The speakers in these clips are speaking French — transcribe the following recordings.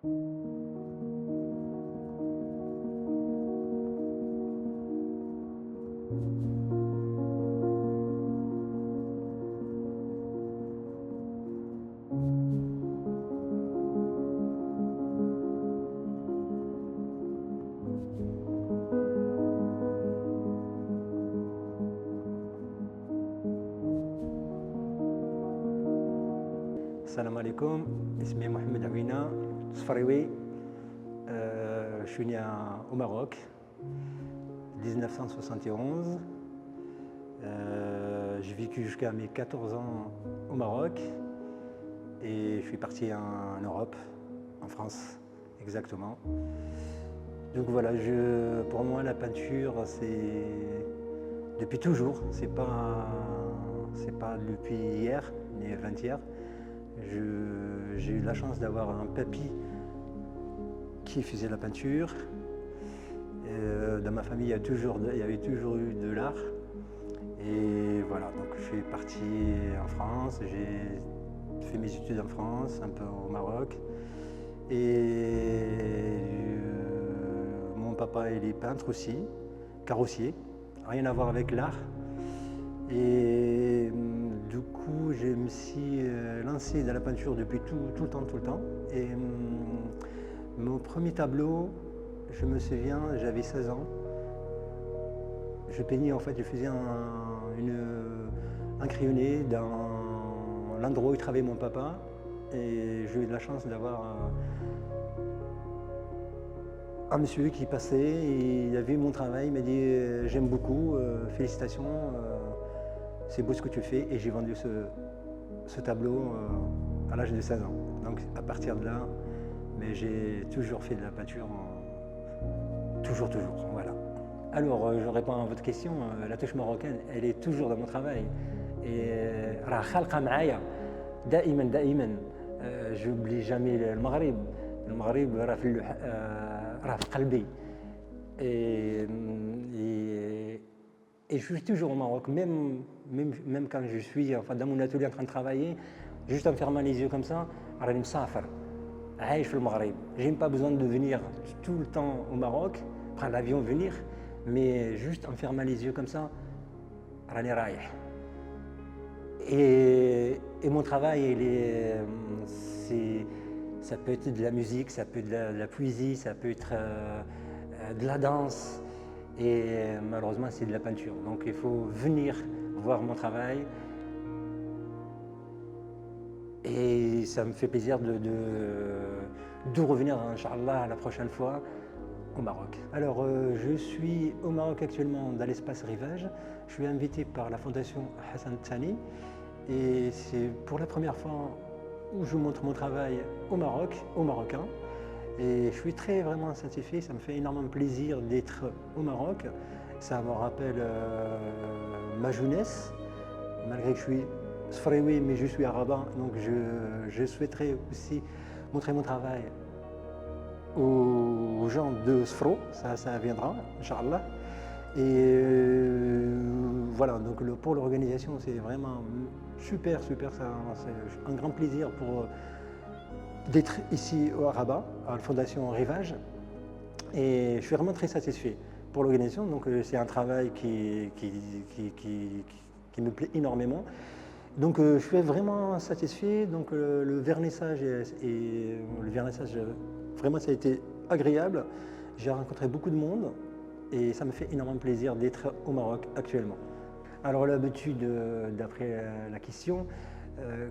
Salam alaikum, ismi Mohamed Awina, Sfariwi. Je suis né au Maroc, 1971. J'ai vécu jusqu'à mes 14 ans au Maroc et je suis parti en Europe, en France exactement. Donc voilà, pour moi la peinture c'est depuis toujours, c'est pas depuis hier ni avant-hier. J'ai eu la chance d'avoir un papy qui faisait la peinture. Dans ma famille, il y avait toujours eu de l'art. Et voilà, donc je suis parti en France, j'ai fait mes études en France, un peu au Maroc. Et mon papa, il est peintre aussi, carrossier, rien à voir avec l'art. Et du coup, je me suis lancé dans la peinture depuis tout le temps. Et mon premier tableau, je me souviens, j'avais 16 ans. Je peignais, en fait, je faisais un crayonné dans l'endroit où il travaillait mon papa. Et j'ai eu de la chance d'avoir un monsieur qui passait, et il a vu mon travail, il m'a dit j'aime beaucoup, félicitations. C'est beau ce que tu fais, et j'ai vendu ce tableau à l'âge de 16 ans. Donc à partir de là, mais j'ai toujours fait de la peinture, toujours, voilà. Alors je réponds à votre question, la touche marocaine, elle est toujours dans mon travail. Et راه خالقة معايا دائما. j'oublie jamais المغرب راه في قلبي. Et je suis toujours au Maroc, même quand je suis dans mon atelier en train de travailler, juste en fermant les yeux comme ça, راني مسافر عايش في المغرب. J'ai pas besoin de venir tout le temps au Maroc, prendre l'avion, venir, mais juste en fermant les yeux comme ça, راني رايح. Et mon travail, ça peut être de la musique, ça peut être de la poésie, ça peut être de la danse. Et malheureusement, c'est de la peinture. Donc il faut venir voir mon travail. Et ça me fait plaisir de revenir, Inch'Allah, la prochaine fois au Maroc. Alors, je suis au Maroc actuellement dans l'espace Rivage. Je suis invité par la fondation Hassan Thani. Et c'est pour la première fois où je montre mon travail au Maroc, aux Marocains. Et je suis vraiment satisfait, ça me fait énormément plaisir d'être au Maroc. Ça me rappelle ma jeunesse, malgré que je suis Sfraoui, mais je suis arabe, donc je souhaiterais aussi montrer mon travail aux gens de Sfro, ça viendra, Inch'Allah. Et voilà, donc pour l'organisation, c'est vraiment super, c'est un grand plaisir d'être ici au Rabat, à la Fondation Rivage, et je suis vraiment très satisfait pour l'organisation. Donc c'est un travail qui me plaît énormément. Donc je suis vraiment satisfait. Donc le vernissage vraiment ça a été agréable. J'ai rencontré beaucoup de monde et ça me fait énormément plaisir d'être au Maroc actuellement. Alors l'habitude, d'après la question,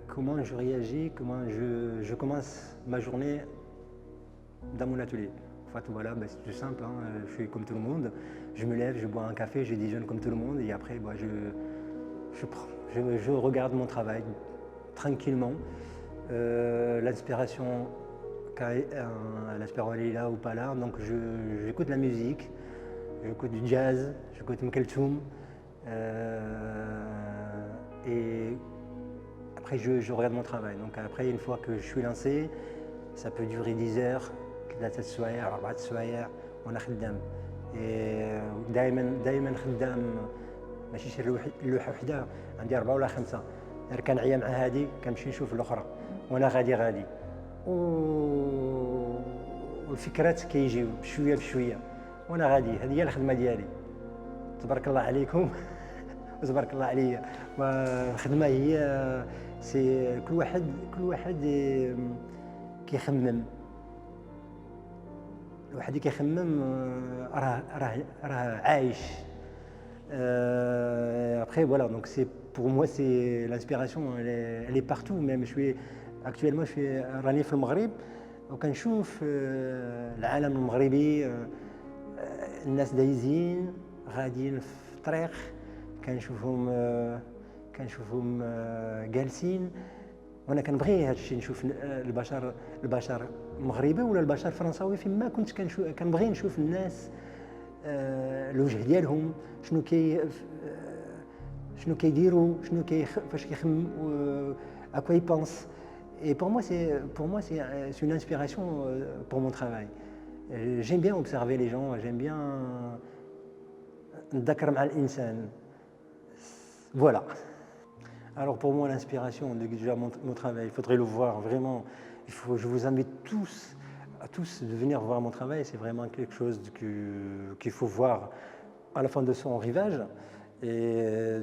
comment je réagis, comment je commence ma journée dans mon atelier. En fait, voilà, c'est tout simple, hein, je suis comme tout le monde, je me lève, je bois un café, je déjeune comme tout le monde, et après je regarde mon travail tranquillement. L'inspiration, elle est là ou pas là, donc j'écoute la musique, j'écoute du jazz, j'écoute Mkeltoum, et après je regarde mon travail. Donc après, une fois que je suis lancé, ça peut durer 10 heures, 3 سوايع 4 سوايع وانا خدام. دائما خدام، ماشي شي لوحه وحده، عندي 4 ولا 5. كنعيا مع هذه كنمشي نشوف الاخرى وانا غادي. والفكرات كيجيو بشويه بشويه وانا غادي. هذه هي الخدمه ديالي. تبارك الله عليكم وتبارك الله عليا. والخدمه هي سي كل واحد كيخمم. الواحد اللي كيخمم راه عايش. Après voilà, donc c'est pour moi c'est l'inspiration elle est partout. même actuellement je suis راني في المغرب وكنشوف العالم المغربي، الناس دايزين غاديين في الطريق، كنشوفهم جالسين، وانا كنبغي هذا الشيء، نشوف البشر المغربي ولا البشر الفرنساوي فيما كنت كنبغي نشوف الناس الوجه ديالهم شنو كيديروا، فاش كيخمم، à quoi ils pensent. Et pour moi c'est une inspiration pour mon travail. J'aime bien observer les gens, j'aime bien نتذكر مع الانسان. Voilà. Alors pour moi l'inspiration, déjà mon travail, il faudrait le voir vraiment. Je vous invite à tous de venir voir mon travail. C'est vraiment quelque chose qu'il faut voir à la fin de son rivage. Et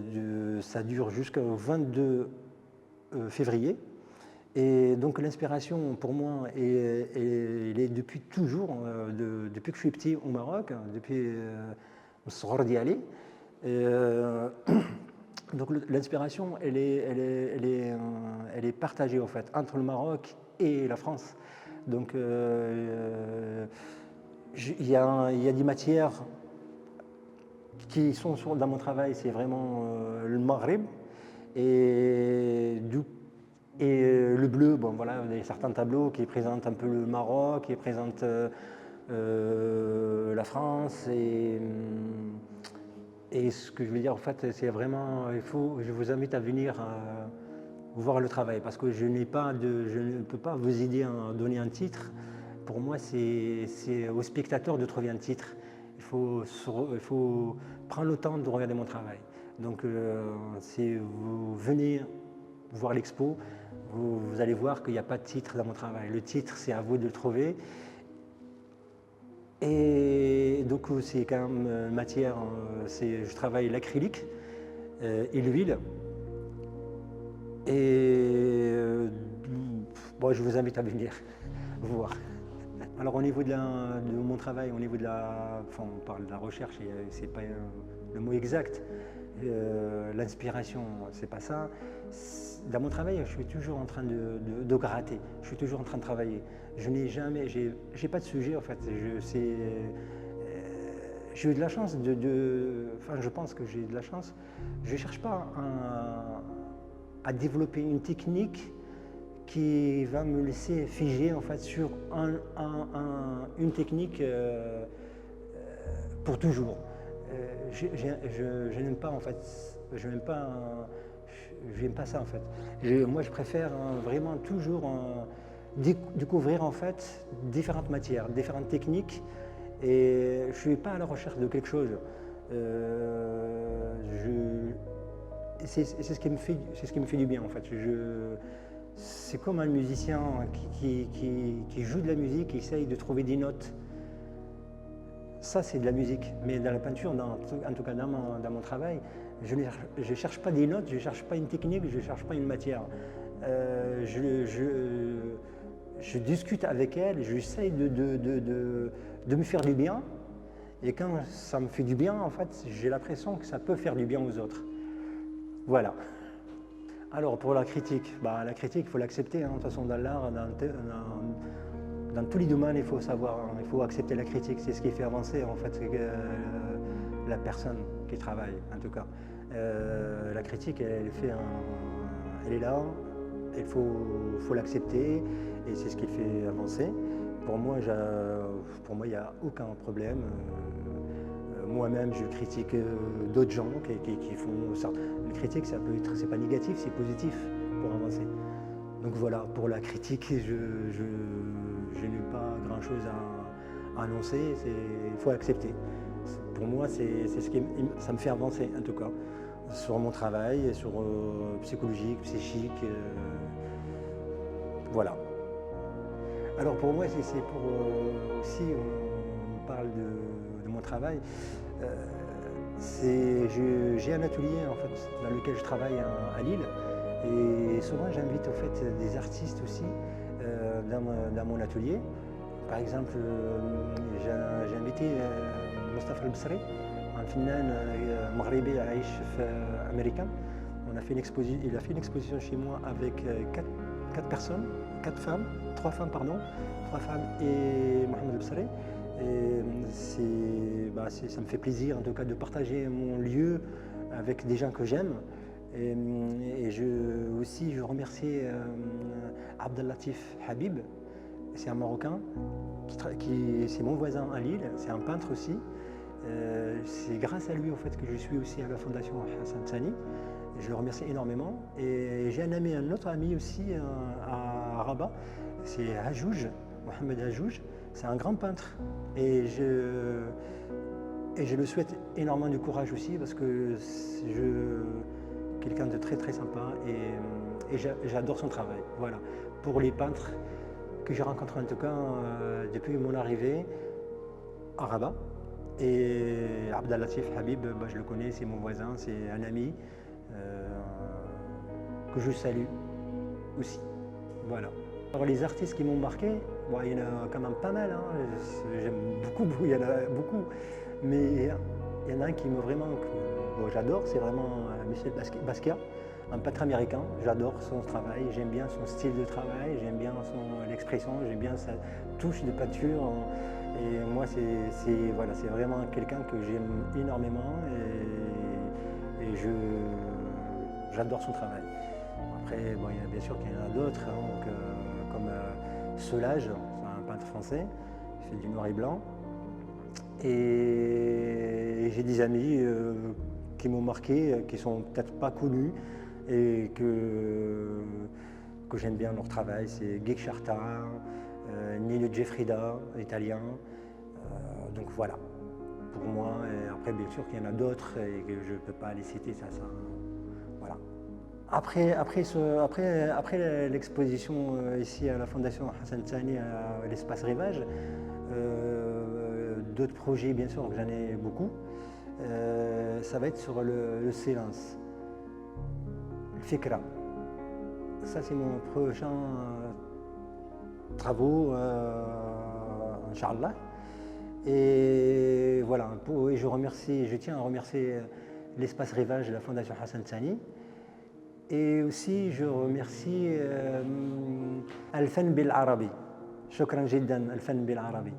ça dure jusqu'au 22 février. Et donc l'inspiration pour moi, elle est depuis toujours, depuis que je suis petit au Maroc, depuis الصغر ديالي. Donc l'inspiration, elle est partagée en fait entre le Maroc et la France. Donc il y a des matières qui sont dans mon travail, c'est vraiment le Maghreb et le bleu. Bon voilà, il y a certains tableaux qui présentent un peu le Maroc, qui présentent la France. Et ce que je veux dire, en fait, c'est vraiment, je vous invite à venir voir le travail, parce que je ne peux pas vous aider à donner un titre. Pour moi, c'est au spectateur de trouver un titre. Il faut prendre le temps de regarder mon travail. Donc, si vous venez voir l'expo, vous allez voir qu'il n'y a pas de titre dans mon travail. Le titre, c'est à vous de le trouver. Et donc c'est quand même matière, je travaille l'acrylique et l'huile. Et bon, je vous invite à venir voir. Alors au niveau de mon travail, au niveau on parle de la recherche, c'est pas le mot exact. L'inspiration, c'est pas ça. Dans mon travail, je suis toujours en train de gratter, je suis toujours en train de travailler. J'ai pas de sujet en fait. J'ai eu de la chance enfin je pense que j'ai eu de la chance. Je cherche pas à développer une technique qui va me laisser figer en fait sur une technique pour toujours. Je n'aime pas en fait. J'aime pas ça en fait. Moi je préfère vraiment toujours découvrir en fait différentes matières, différentes techniques, et je suis pas à la recherche de quelque chose. C'est ce qui me fait du bien en fait. C'est comme un musicien qui joue de la musique, qui essaye de trouver des notes. Ça c'est de la musique, mais dans la peinture, en tout cas dans mon travail, je ne cherche pas des notes, je ne cherche pas une technique, je ne cherche pas une matière. Je discute avec elle, j'essaye de me faire du bien, et quand ça me fait du bien, en fait, j'ai l'impression que ça peut faire du bien aux autres. Voilà. Alors pour la critique, la critique, il faut l'accepter, hein. De toute façon, dans l'art, dans tous les domaines, il faut savoir, il faut accepter la critique. C'est ce qui fait avancer en fait la personne qui travaille, en tout cas. La critique, elle est là, il faut l'accepter, et c'est ce qui fait avancer. Pour moi, il n'y a aucun problème. Moi-même, je critique d'autres gens qui font ça. La critique, ça peut être, c'est pas négatif, c'est positif pour avancer. Donc voilà, pour la critique, je n'ai pas grand-chose à annoncer, il faut accepter. Pour moi, c'est ce qui ça me fait avancer, en tout cas, sur mon travail, sur psychologique, psychique, voilà. Alors pour moi, c'est pour aussi, on parle de mon travail. euh, j'ai un atelier en fait, dans lequel je travaille à Lille. Et souvent, j'invite en fait, des artistes aussi dans mon atelier. Par exemple, j'ai invité Mustafa El-Bsri, un فنان مغربي عايش في américain. Il a fait une exposition chez moi avec quatre personnes, trois femmes pardon, trois femmes et Mohamed El-Bsri. Et ça me fait plaisir en tout cas de partager mon lieu avec des gens que j'aime. Et je remercie Abdellatif Habib, c'est un Marocain, c'est mon voisin à Lille, c'est un peintre aussi. C'est grâce à lui en fait, que je suis aussi à la Fondation Hassan Thani. Je le remercie énormément. Et j'ai un autre ami aussi à Rabat, c'est Hajouj, Mohamed Hajouj. C'est un grand peintre. Et je le souhaite énormément de courage aussi parce que quelqu'un de très très sympa et j'adore son travail. Voilà. Pour les peintres que j'ai rencontrés en tout cas depuis mon arrivée à Rabat. Et Abdellatif Habib, je le connais, c'est mon voisin, c'est un ami que je salue aussi. Voilà. Alors les artistes qui m'ont marqué, il y en a quand même pas mal, hein. J'aime beaucoup, il y en a beaucoup. Mais il y en a un qui me vraiment, j'adore, c'est vraiment Michel Basquiat, un peintre américain. J'adore son travail, j'aime bien son style de travail, j'aime bien l'expression, j'aime bien sa touche de peinture. Et moi, c'est vraiment quelqu'un que j'aime énormément et j'adore son travail. Après, il y a bien sûr qu'il y en a d'autres, hein, comme Solage, c'est un peintre français, il fait du noir et blanc. Et j'ai des amis qui m'ont marqué, qui sont peut-être pas connus et que j'aime bien leur travail. C'est Guy Charta, Nino Geffrida, italien. Donc voilà, pour moi. Et après, bien sûr qu'il y en a d'autres et que je ne peux pas les citer, ça. Voilà. Après l'exposition ici à la Fondation Hassan Thani à l'espace Rivage, d'autres projets, bien sûr, j'en ai beaucoup. Ça va être sur le silence, le fikra. Ça, c'est mon prochain travaux, Inch'Allah. Et voilà, je tiens à remercier l'espace Rivage de la Fondation Hassan Thani. Et aussi, je remercie Al-Fan Bil Arabi. Shukran jiddan, Al-Fan Bil Arabi.